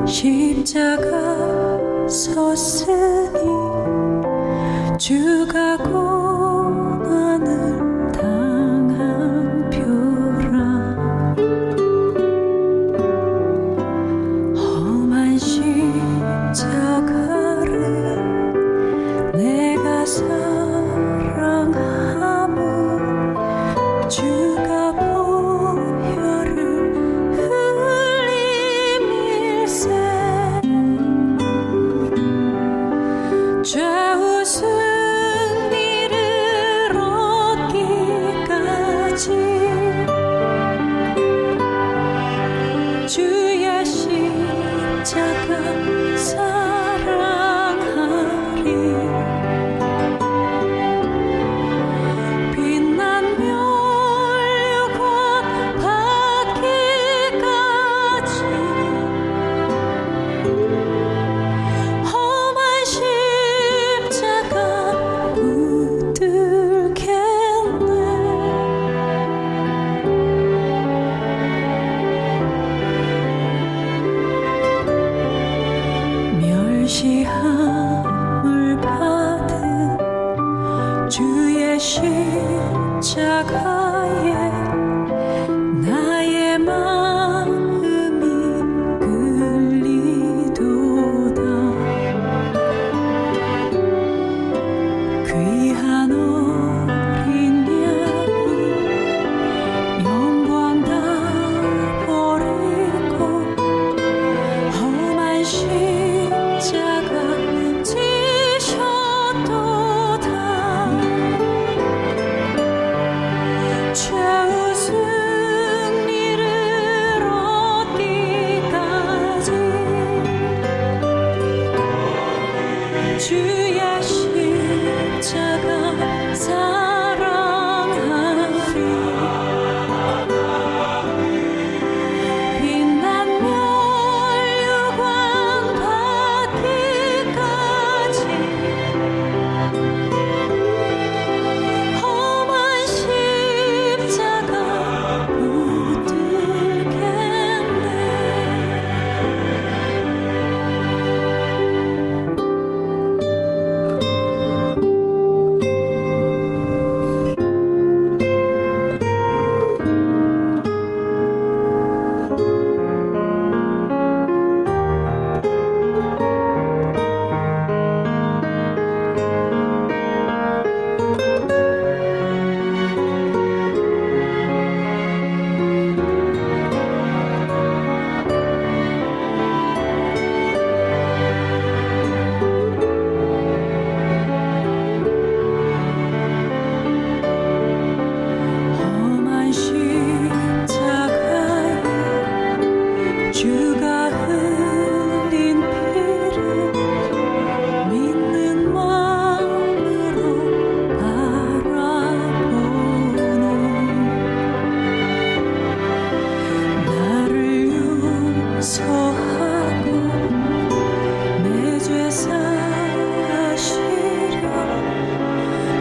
십자가 섰으니 주가 고난을 당한 표라. 험한 십자가를 내가 사랑하며 주가 보혈을 흘림일세. 죄 웃은 이를 얻기까지 주의 십자가 사랑하리. 빛난 멸류관 받기까지 험한 십자가 붙들겠네. 멸시함을 받은 주의 십자가에 나의 마음이 끌리도다. 귀한 어린 양이 영광 다 버리고 험한 십자가 지셨도다. 죄 웃은 이를 얻기까지 주의 십자가 사랑하리. 빛난 멸류관 받기까지 험한 십자가 붙들겠네. 험한 십자가에 주가 흘린 피를 믿는 마음으로 바라보노. 나를 용서하고 내 죄 사하시려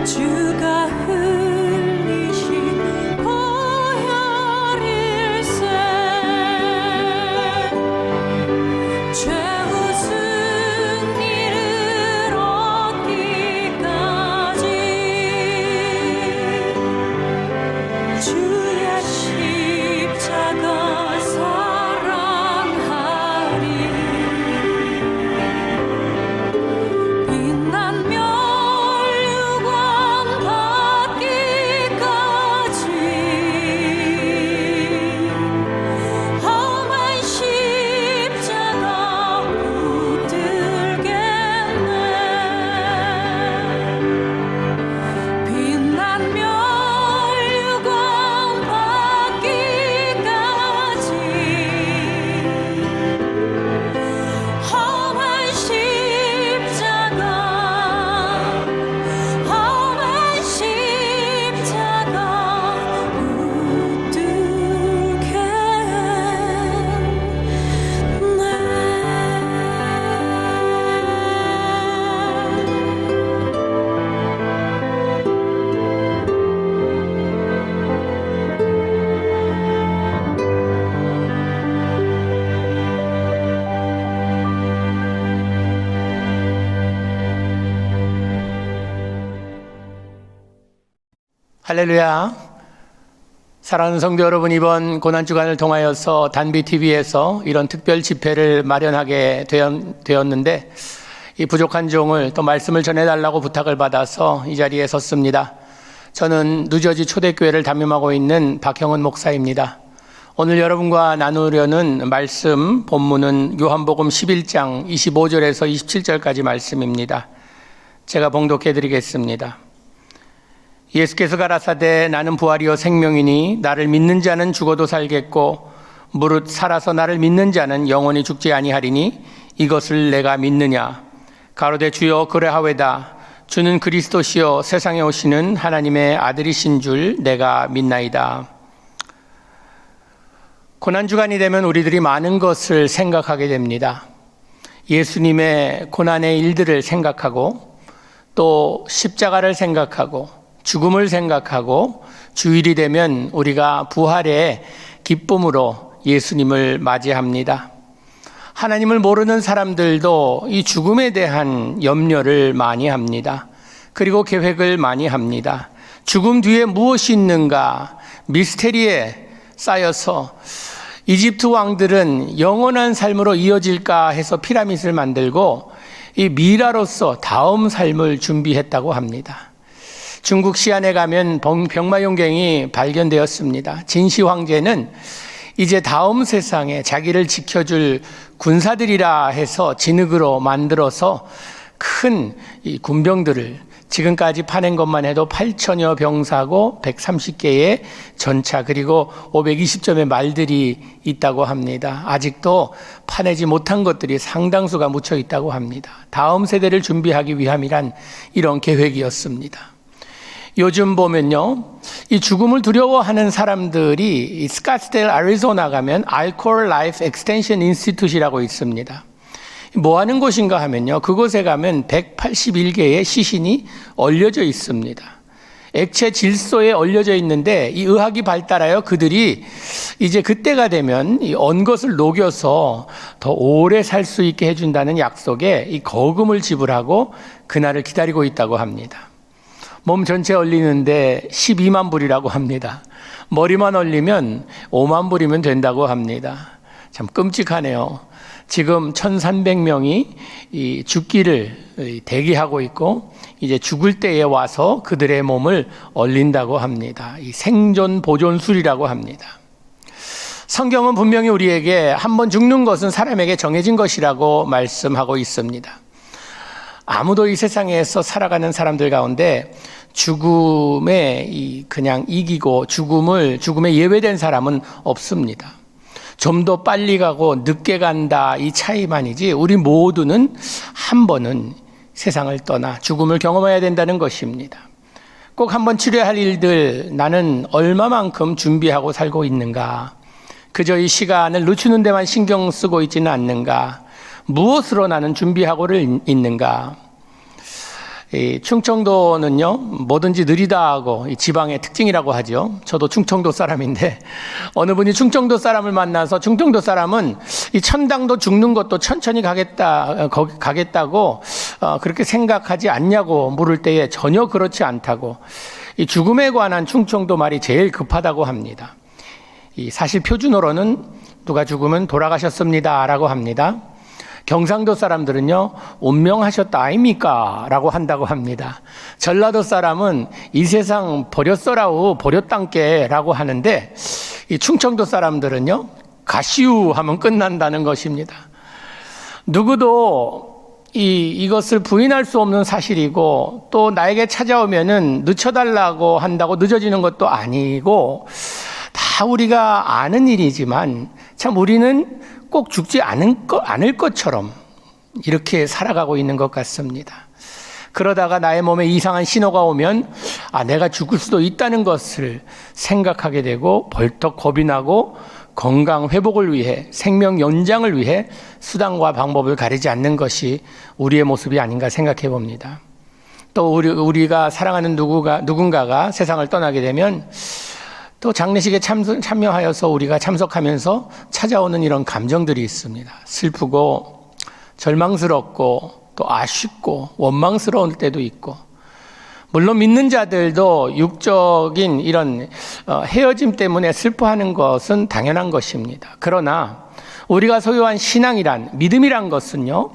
주가 흘리신 보혈일세. 죄 웃은 이를 얻기까지 주의 십자가 사랑하리. 빛난 멸류관 받기까지 험한 십자가 붙들겠네. 빛난 멸류관 받기까지 할렐루야. 사랑하는 성도 여러분, 이번 고난주간을 통하여서 단비TV에서 이런 특별 집회를 마련하게 되었는데 이 부족한 종을 또 말씀을 전해달라고 부탁을 받아서 이 자리에 섰습니다. 저는 뉴저지 초대교회를 담임하고 있는 박형은 목사입니다. 오늘 여러분과 나누려는 말씀 본문은 요한복음 11장 25절에서 27절까지 말씀입니다. 제가 봉독해 드리겠습니다. 예수께서 가라사대 나는 부활이요 생명이니 나를 믿는 자는 죽어도 살겠고 무릇 살아서 나를 믿는 자는 영원히 죽지 아니하리니 이것을 내가 믿느냐. 가로되 주여 그러하외다. 주는 그리스도시요 세상에 오시는 하나님의 아들이신 줄 내가 믿나이다. 고난주간이 되면 우리들이 많은 것을 생각하게 됩니다. 예수님의 고난의 일들을 생각하고 또 십자가를 생각하고 죽음을 생각하고 주일이 되면 우리가 부활의 기쁨으로 예수님을 맞이합니다. 하나님을 모르는 사람들도 이 죽음에 대한 염려를 많이 합니다. 그리고 계획을 많이 합니다. 죽음 뒤에 무엇이 있는가 미스테리에 쌓여서 이집트 왕들은 영원한 삶으로 이어질까 해서 피라밋을 만들고 이 미라로서 다음 삶을 준비했다고 합니다. 중국 시안에 가면 병마용경이 발견되었습니다. 진시 황제는 이제 다음 세상에 자기를 지켜줄 군사들이라 해서 진흙으로 만들어서 큰 이 군병들을 지금까지 파낸 것만 해도 8천여 병사고 130개의 전차 그리고 520점의 말들이 있다고 합니다. 아직도 파내지 못한 것들이 상당수가 묻혀 있다고 합니다. 다음 세대를 준비하기 위함이란 이런 계획이었습니다. 요즘 보면요, 이 죽음을 두려워하는 사람들이 이 스카트스데일 애리조나 가면 알코올 라이프 엑스텐션 인스티튜트라고 있습니다. 뭐 하는 곳인가 하면요, 그곳에 가면 181개의 시신이 얼려져 있습니다. 액체 질소에 얼려져 있는데 이 의학이 발달하여 그들이 이제 그때가 되면 이 언 것을 녹여서 더 오래 살 수 있게 해준다는 약속에 이 거금을 지불하고 그날을 기다리고 있다고 합니다. 몸 전체 얼리는데 12만 불이라고 합니다. 머리만 얼리면 5만 불이면 된다고 합니다. 참 끔찍하네요. 지금 1,300명이 이 죽기를 대기하고 있고 이제 죽을 때에 와서 그들의 몸을 얼린다고 합니다. 이 생존 보존술이라고 합니다. 성경은 분명히 우리에게 한번 죽는 것은 사람에게 정해진 것이라고 말씀하고 있습니다. 아무도 이 세상에서 살아가는 사람들 가운데 죽음에 그냥 이기고 죽음에 예외된 사람은 없습니다. 좀 더 빨리 가고 늦게 간다 이 차이만이지 우리 모두는 한 번은 세상을 떠나 죽음을 경험해야 된다는 것입니다. 꼭 한번 치러야 할 일들 나는 얼마만큼 준비하고 살고 있는가? 그저 이 시간을 늦추는 데만 신경 쓰고 있지는 않는가? 무엇으로 나는 준비하고를 있는가? 이 충청도는요, 뭐든지 느리다 하고 이 지방의 특징이라고 하죠. 저도 충청도 사람인데 어느 분이 충청도 사람을 만나서 충청도 사람은 이 천당도 죽는 것도 천천히 가겠다고 그렇게 생각하지 않냐고 물을 때에 전혀 그렇지 않다고 이 죽음에 관한 충청도 말이 제일 급하다고 합니다. 이 사실 표준어로는 누가 죽으면 돌아가셨습니다라고 합니다. 경상도 사람들은요, 운명하셨다 아닙니까? 라고 한다고 합니다. 전라도 사람은 이 세상 버렸어라우 버렸단께 라고 하는데 이 충청도 사람들은요, 가시우 하면 끝난다는 것입니다. 누구도 이것을 부인할 수 없는 사실이고 또 나에게 찾아오면은 늦춰달라고 한다고 늦어지는 것도 아니고 다 우리가 아는 일이지만 참 우리는 꼭 죽지 않을 것처럼 이렇게 살아가고 있는 것 같습니다. 그러다가 나의 몸에 이상한 신호가 오면 내가 죽을 수도 있다는 것을 생각하게 되고 벌떡 겁이 나고 건강 회복을 위해 생명 연장을 위해 수단과 방법을 가리지 않는 것이 우리의 모습이 아닌가 생각해 봅니다. 또 우리가 사랑하는 누군가가 세상을 떠나게 되면 또 장례식에 참여하여서 우리가 참석하면서 찾아오는 이런 감정들이 있습니다. 슬프고 절망스럽고 또 아쉽고 원망스러울 때도 있고 물론 믿는 자들도 육적인 이런 헤어짐 때문에 슬퍼하는 것은 당연한 것입니다. 그러나 우리가 소유한 신앙이란, 믿음이란 것은요,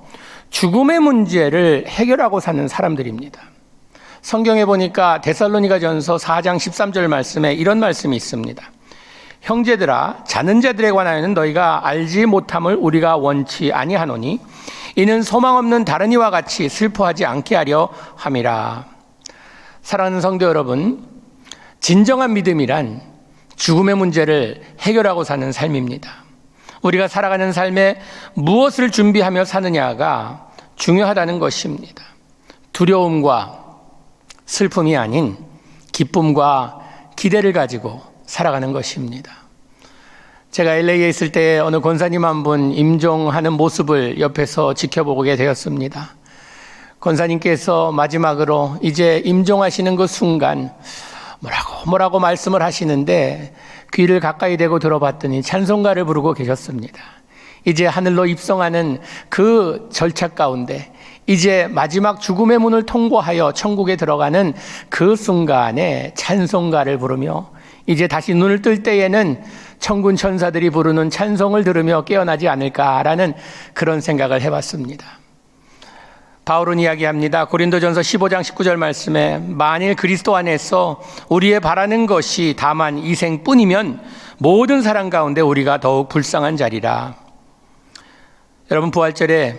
죽음의 문제를 해결하고 사는 사람들입니다. 성경에 보니까 데살로니가전서 4장 13절 말씀에 이런 말씀이 있습니다. 형제들아, 자는 자들에 관하여는 너희가 알지 못함을 우리가 원치 아니하노니 이는 소망 없는 다른 이와 같이 슬퍼하지 않게 하려 함이라. 사랑하는 성도 여러분, 진정한 믿음이란 죽음의 문제를 해결하고 사는 삶입니다. 우리가 살아가는 삶에 무엇을 준비하며 사느냐가 중요하다는 것입니다. 두려움과 슬픔이 아닌 기쁨과 기대를 가지고 살아가는 것입니다. 제가 LA에 있을 때 어느 권사님 한 분 임종하는 모습을 옆에서 지켜보게 되었습니다. 권사님께서 마지막으로 이제 임종하시는 그 순간 뭐라고 말씀을 하시는데 귀를 가까이 대고 들어봤더니 찬송가를 부르고 계셨습니다. 이제 하늘로 입성하는 그 절차 가운데 이제 마지막 죽음의 문을 통과하여 천국에 들어가는 그 순간에 찬송가를 부르며 이제 다시 눈을 뜰 때에는 천군 천사들이 부르는 찬송을 들으며 깨어나지 않을까라는 그런 생각을 해봤습니다. 바울은 이야기합니다. 고린도전서 15장 19절 말씀에 만일 그리스도 안에서 우리의 바라는 것이 다만 이 생뿐이면 모든 사람 가운데 우리가 더욱 불쌍한 자리라. 여러분, 부활절에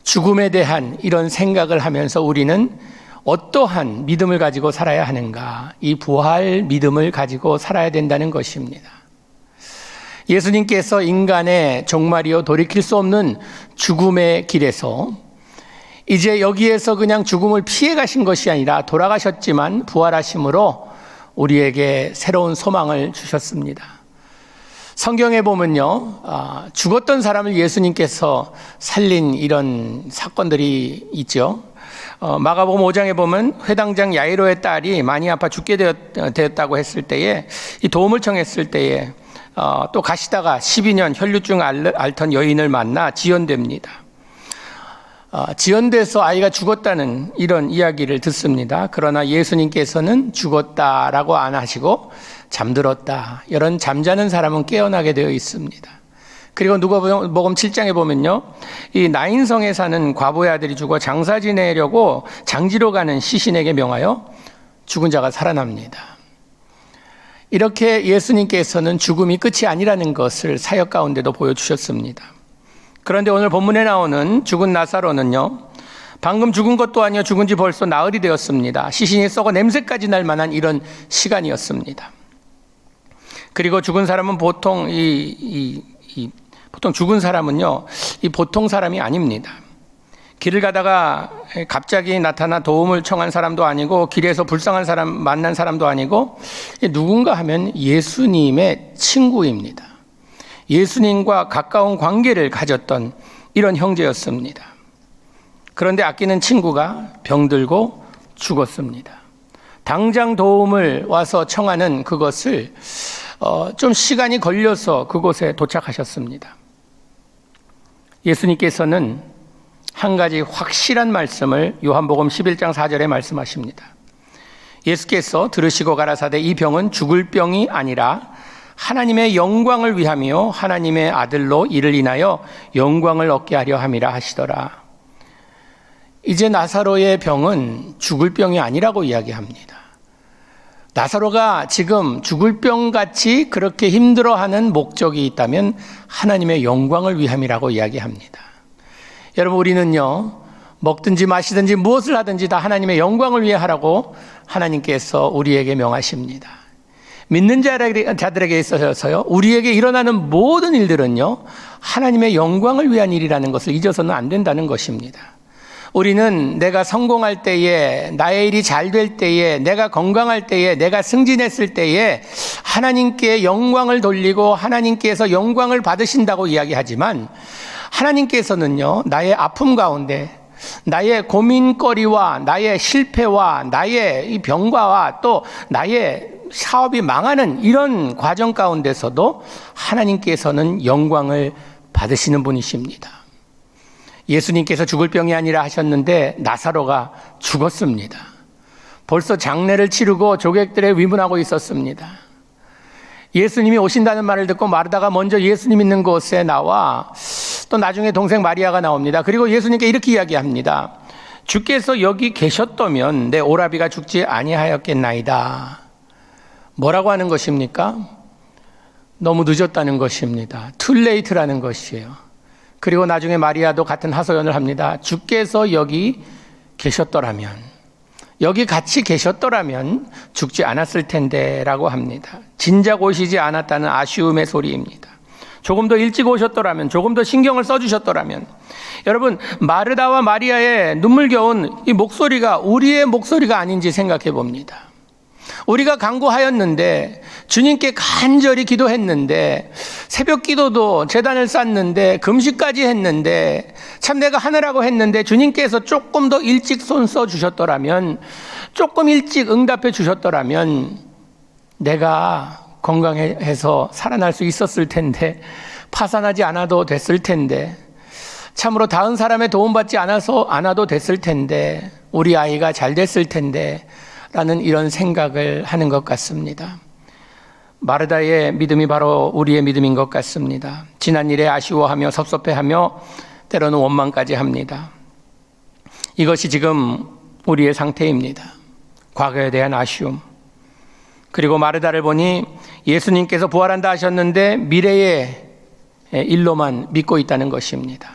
죽음에 대한 이런 생각을 하면서 우리는 어떠한 믿음을 가지고 살아야 하는가? 이 부활 믿음을 가지고 살아야 된다는 것입니다. 예수님께서 인간의 종말이요 돌이킬 수 없는 죽음의 길에서 이제 여기에서 그냥 죽음을 피해 가신 것이 아니라 돌아가셨지만 부활하심으로 우리에게 새로운 소망을 주셨습니다. 성경에 보면요, 죽었던 사람을 예수님께서 살린 이런 사건들이 있죠. 마가복음 5장에 보면 회당장 야이로의 딸이 많이 아파 죽게 되었다고 했을 때에 이 도움을 청했을 때에 또 가시다가 12년 혈류증 앓던 여인을 만나 지연됩니다. 지연돼서 아이가 죽었다는 이런 이야기를 듣습니다. 그러나 예수님께서는 죽었다라고 안 하시고 잠들었다. 이런 잠자는 사람은 깨어나게 되어 있습니다. 그리고 누가복음 7장에 보면요, 이 나인성에 사는 과부의 아들이 죽어 장사 지내려고 장지로 가는 시신에게 명하여 죽은 자가 살아납니다. 이렇게 예수님께서는 죽음이 끝이 아니라는 것을 사역 가운데도 보여주셨습니다. 그런데 오늘 본문에 나오는 죽은 나사로는요, 방금 죽은 것도 아니요 죽은 지 벌써 나흘이 되었습니다. 시신이 썩어 냄새까지 날 만한 이런 시간이었습니다. 그리고 죽은 사람은 보통 보통 죽은 사람은요, 이 보통 사람이 아닙니다. 길을 가다가 갑자기 나타나 도움을 청한 사람도 아니고 길에서 불쌍한 사람 만난 사람도 아니고 누군가 하면 예수님의 친구입니다. 예수님과 가까운 관계를 가졌던 이런 형제였습니다. 그런데 아끼는 친구가 병들고 죽었습니다. 당장 도움을 와서 청하는 그것을 좀 시간이 걸려서 그곳에 도착하셨습니다. 예수님께서는 한 가지 확실한 말씀을 요한복음 11장 4절에 말씀하십니다. 예수께서 들으시고 가라사대 이 병은 죽을 병이 아니라 하나님의 영광을 위하며 하나님의 아들로 이를 인하여 영광을 얻게 하려 함이라 하시더라. 이제 나사로의 병은 죽을 병이 아니라고 이야기합니다. 나사로가 지금 죽을 병같이 그렇게 힘들어하는 목적이 있다면 하나님의 영광을 위함이라고 이야기합니다. 여러분, 우리는요, 먹든지 마시든지 무엇을 하든지 다 하나님의 영광을 위해 하라고 하나님께서 우리에게 명하십니다. 믿는 자들에게 있어서요, 우리에게 일어나는 모든 일들은요, 하나님의 영광을 위한 일이라는 것을 잊어서는 안 된다는 것입니다. 우리는 내가 성공할 때에, 나의 일이 잘 될 때에, 내가 건강할 때에, 내가 승진했을 때에 하나님께 영광을 돌리고 하나님께서 영광을 받으신다고 이야기하지만 하나님께서는요, 나의 아픔 가운데, 나의 고민거리와 나의 실패와 나의 이 병과와 또 나의 사업이 망하는 이런 과정 가운데서도 하나님께서는 영광을 받으시는 분이십니다. 예수님께서 죽을 병이 아니라 하셨는데 나사로가 죽었습니다. 벌써 장례를 치르고 조객들에 위문하고 있었습니다. 예수님이 오신다는 말을 듣고 마르다가 먼저 예수님 있는 곳에 나와 또 나중에 동생 마리아가 나옵니다. 그리고 예수님께 이렇게 이야기합니다. 주께서 여기 계셨다면 내 오라비가 죽지 아니하였겠나이다. 뭐라고 하는 것입니까? 너무 늦었다는 것입니다. too late라는 것이에요. 그리고 나중에 마리아도 같은 하소연을 합니다. 주께서 여기 계셨더라면, 여기 같이 계셨더라면 죽지 않았을 텐데 라고 합니다. 진작 오시지 않았다는 아쉬움의 소리입니다. 조금 더 일찍 오셨더라면, 조금 더 신경을 써주셨더라면. 여러분, 마르다와 마리아의 눈물겨운 이 목소리가 우리의 목소리가 아닌지 생각해 봅니다. 우리가 간구하였는데, 주님께 간절히 기도했는데, 새벽 기도도 제단을 쌓는데, 금식까지 했는데, 참 내가 하느라고 했는데 주님께서 조금 더 일찍 손 써주셨더라면, 조금 일찍 응답해 주셨더라면 내가 건강해서 살아날 수 있었을 텐데, 파산하지 않아도 됐을 텐데, 참으로 다른 사람의 도움받지 않아도 됐을 텐데, 우리 아이가 잘 됐을 텐데 라는 이런 생각을 하는 것 같습니다. 마르다의 믿음이 바로 우리의 믿음인 것 같습니다. 지난 일에 아쉬워하며 섭섭해하며 때로는 원망까지 합니다. 이것이 지금 우리의 상태입니다. 과거에 대한 아쉬움. 그리고 마르다를 보니 예수님께서 부활한다 하셨는데 미래의 일로만 믿고 있다는 것입니다.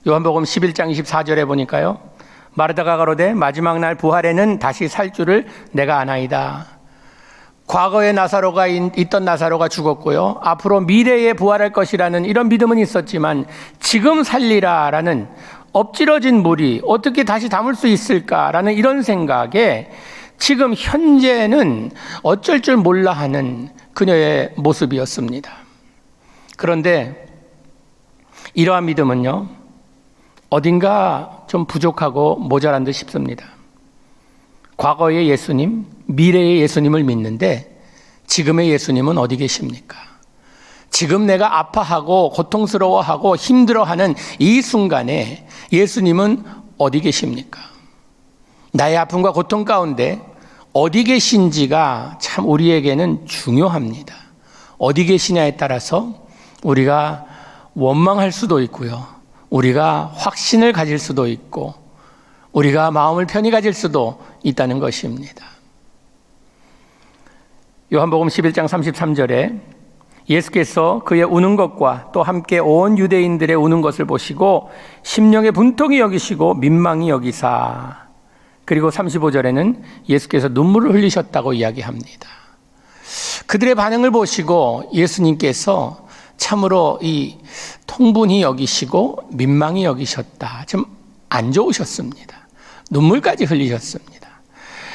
요한복음 11장 24절에 보니까요, 마르다가 가로되 마지막 날 부활에는 다시 살 줄을 내가 아나이다. 과거에 나사로가 있던 나사로가 죽었고요, 앞으로 미래에 부활할 것이라는 이런 믿음은 있었지만 지금 살리라라는 엎질러진 물이 어떻게 다시 담을 수 있을까라는 이런 생각에 지금 현재는 어쩔 줄 몰라 하는 그녀의 모습이었습니다. 그런데 이러한 믿음은요, 어딘가 좀 부족하고 모자란 듯 싶습니다. 과거의 예수님, 미래의 예수님을 믿는데 지금의 예수님은 어디 계십니까? 지금 내가 아파하고 고통스러워하고 힘들어하는 이 순간에 예수님은 어디 계십니까? 나의 아픔과 고통 가운데 어디 계신지가 참 우리에게는 중요합니다. 어디 계시냐에 따라서 우리가 원망할 수도 있고요, 우리가 확신을 가질 수도 있고 우리가 마음을 편히 가질 수도 있다는 것입니다. 요한복음 11장 33절에 예수께서 그의 우는 것과 또 함께 온 유대인들의 우는 것을 보시고 심령의 분통이 여기시고 민망히 여기사, 그리고 35절에는 예수께서 눈물을 흘리셨다고 이야기합니다. 그들의 반응을 보시고 예수님께서 참으로 이 통분히 여기시고 민망히 여기셨다. 좀 안 좋으셨습니다. 눈물까지 흘리셨습니다.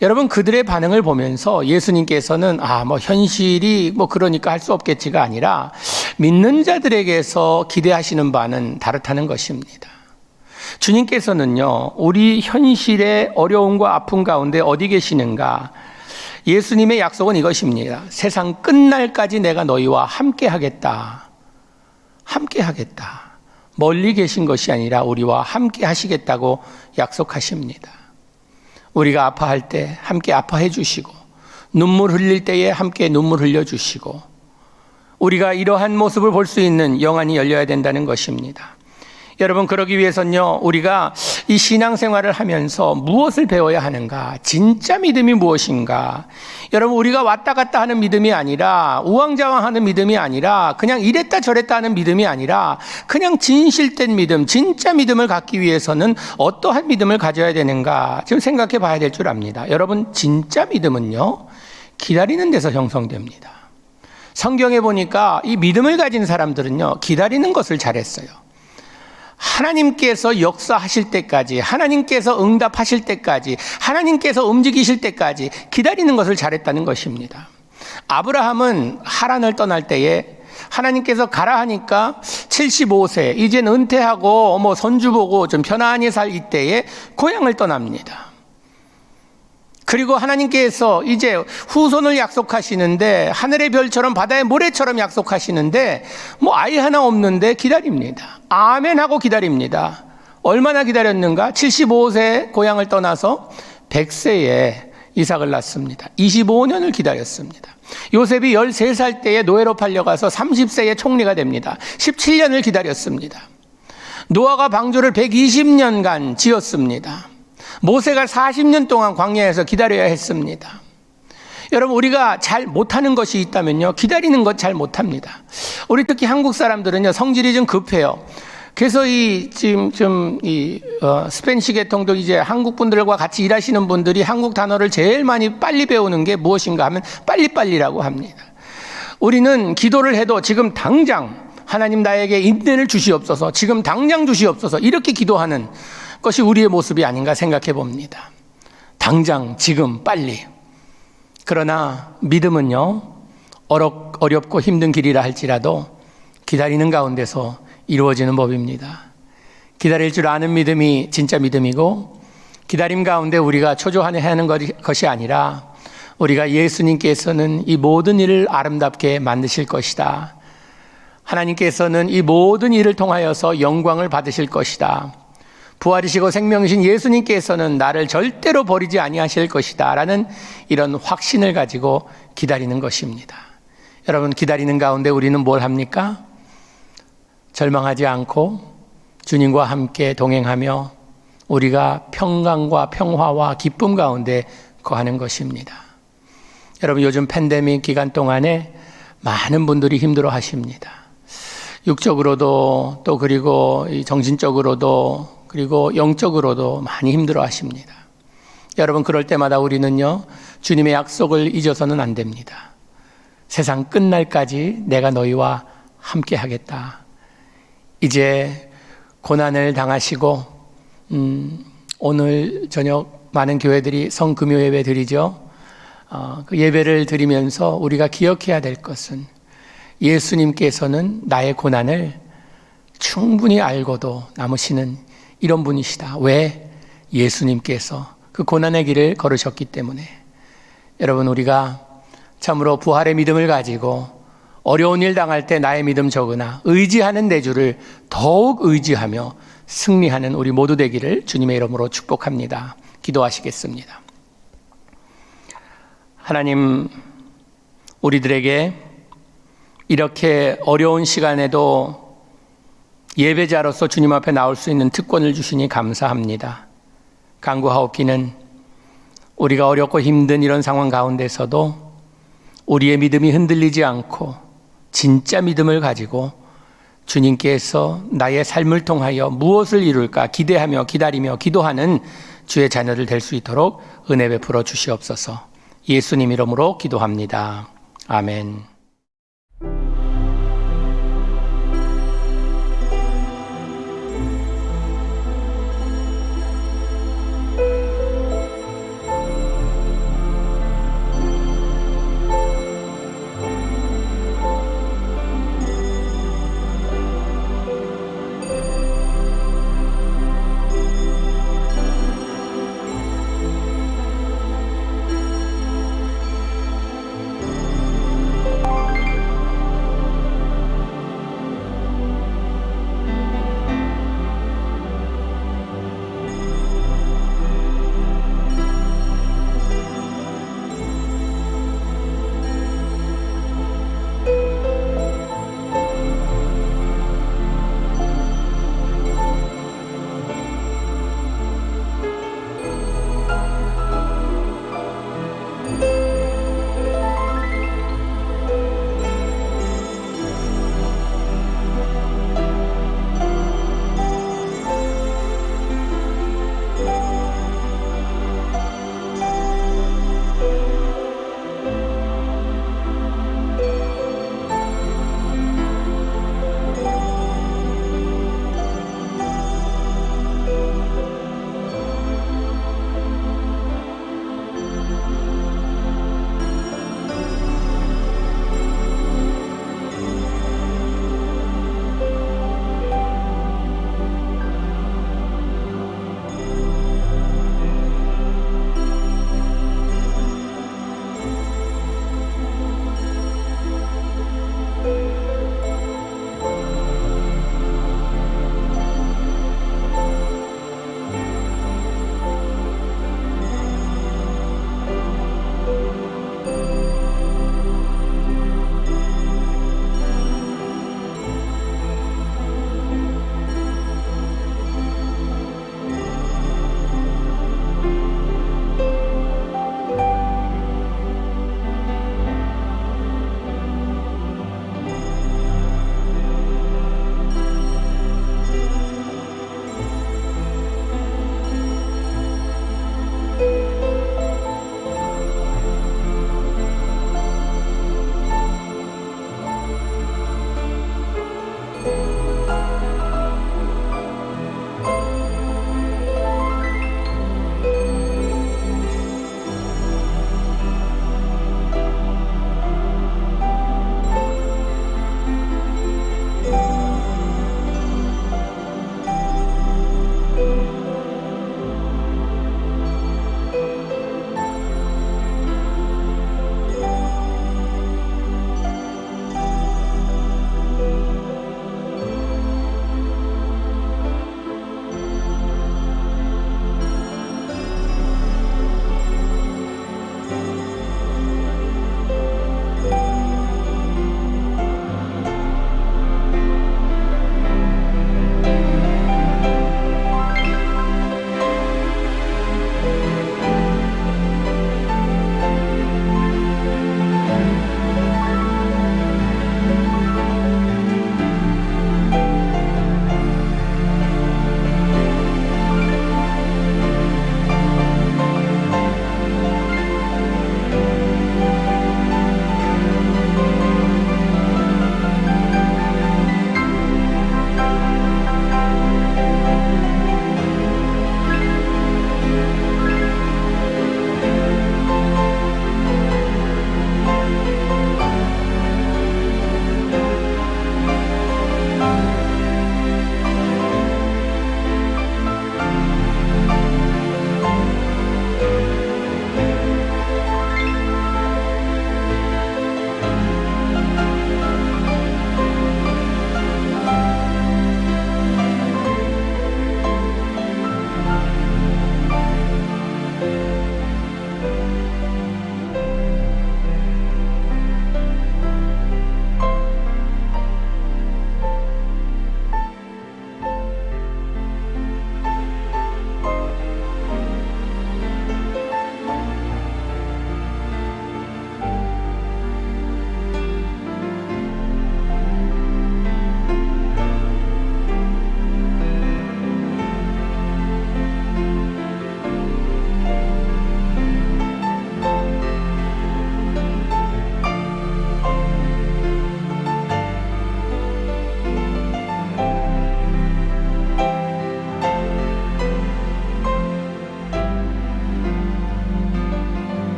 여러분, 그들의 반응을 보면서 예수님께서는 현실이 그러니까 할 수 없겠지가 아니라 믿는 자들에게서 기대하시는 바는 다르다는 것입니다. 주님께서는요, 우리 현실의 어려움과 아픔 가운데 어디 계시는가? 예수님의 약속은 이것입니다. 세상 끝날까지 내가 너희와 함께 하겠다. 함께 하겠다. 멀리 계신 것이 아니라 우리와 함께 하시겠다고 약속하십니다. 우리가 아파할 때 함께 아파해 주시고, 눈물 흘릴 때에 함께 눈물 흘려 주시고, 우리가 이러한 모습을 볼 수 있는 영안이 열려야 된다는 것입니다. 여러분, 그러기 위해서는요, 우리가 이 신앙생활을 하면서 무엇을 배워야 하는가? 진짜 믿음이 무엇인가? 여러분, 우리가 왔다 갔다 하는 믿음이 아니라, 우왕좌왕하는 믿음이 아니라, 그냥 이랬다 저랬다 하는 믿음이 아니라, 그냥 진실된 믿음, 진짜 믿음을 갖기 위해서는 어떠한 믿음을 가져야 되는가? 지금 생각해 봐야 될 줄 압니다. 여러분, 진짜 믿음은요, 기다리는 데서 형성됩니다. 성경에 보니까 이 믿음을 가진 사람들은요, 기다리는 것을 잘했어요. 하나님께서 역사하실 때까지, 하나님께서 응답하실 때까지, 하나님께서 움직이실 때까지 기다리는 것을 잘했다는 것입니다. 아브라함은 하란을 떠날 때에 하나님께서 가라 하니까 75세, 이젠 은퇴하고 손주 보고 좀 편안히 살 이때에 고향을 떠납니다. 그리고 하나님께서 이제 후손을 약속하시는데, 하늘의 별처럼 바다의 모래처럼 약속하시는데 아이 하나 없는데 기다립니다. 아멘 하고 기다립니다. 얼마나 기다렸는가? 75세 고향을 떠나서 100세에 이삭을 낳습니다. 25년을 기다렸습니다. 요셉이 13살 때에 노예로 팔려가서 30세에 총리가 됩니다. 17년을 기다렸습니다. 노아가 방주를 120년간 지었습니다. 모세가 40년 동안 광야에서 기다려야 했습니다. 여러분, 우리가 잘 못하는 것이 있다면요, 기다리는 것 잘 못합니다. 우리 특히 한국 사람들은요, 성질이 좀 급해요. 그래서 스페니시 계통도 이제 한국 분들과 같이 일하시는 분들이 한국 단어를 제일 많이 빨리 배우는 게 무엇인가 하면 빨리빨리라고 합니다. 우리는 기도를 해도 지금 당장 하나님 나에게 인내를 주시옵소서, 지금 당장 주시옵소서, 이렇게 기도하는 것이 우리의 모습이 아닌가 생각해 봅니다. 당장, 지금, 빨리. 그러나 믿음은요, 어렵고 힘든 길이라 할지라도 기다리는 가운데서 이루어지는 법입니다. 기다릴 줄 아는 믿음이 진짜 믿음이고, 기다림 가운데 우리가 초조해하는 것이 아니라 우리가 예수님께서는 이 모든 일을 아름답게 만드실 것이다. 하나님께서는 이 모든 일을 통하여서 영광을 받으실 것이다. 부활이시고 생명이신 예수님께서는 나를 절대로 버리지 아니하실 것이다 라는 이런 확신을 가지고 기다리는 것입니다. 여러분, 기다리는 가운데 우리는 뭘 합니까? 절망하지 않고 주님과 함께 동행하며 우리가 평강과 평화와 기쁨 가운데 거하는 것입니다. 여러분, 요즘 팬데믹 기간 동안에 많은 분들이 힘들어 하십니다. 육적으로도 또 그리고 정신적으로도 그리고 영적으로도 많이 힘들어 하십니다. 여러분, 그럴 때마다 우리는요, 주님의 약속을 잊어서는 안 됩니다. 세상 끝날까지 내가 너희와 함께 하겠다. 이제 고난을 당하시고 오늘 저녁 많은 교회들이 성금요 예배 드리죠. 그 예배를 드리면서 우리가 기억해야 될 것은 예수님께서는 나의 고난을 충분히 알고도 남으시는 이런 분이시다. 왜? 예수님께서 그 고난의 길을 걸으셨기 때문에. 여러분, 우리가 참으로 부활의 믿음을 가지고 어려운 일 당할 때 나의 믿음 적으나 의지하는 내 주를 더욱 의지하며 승리하는 우리 모두 되기를 주님의 이름으로 축복합니다. 기도하시겠습니다. 하나님, 우리들에게 이렇게 어려운 시간에도 예배자로서 주님 앞에 나올 수 있는 특권을 주시니 감사합니다. 간구하옵기는 우리가 어렵고 힘든 이런 상황 가운데서도 우리의 믿음이 흔들리지 않고 진짜 믿음을 가지고 주님께서 나의 삶을 통하여 무엇을 이룰까 기대하며 기다리며 기도하는 주의 자녀들 될 수 있도록 은혜 베풀어 주시옵소서. 예수님 이름으로 기도합니다. 아멘.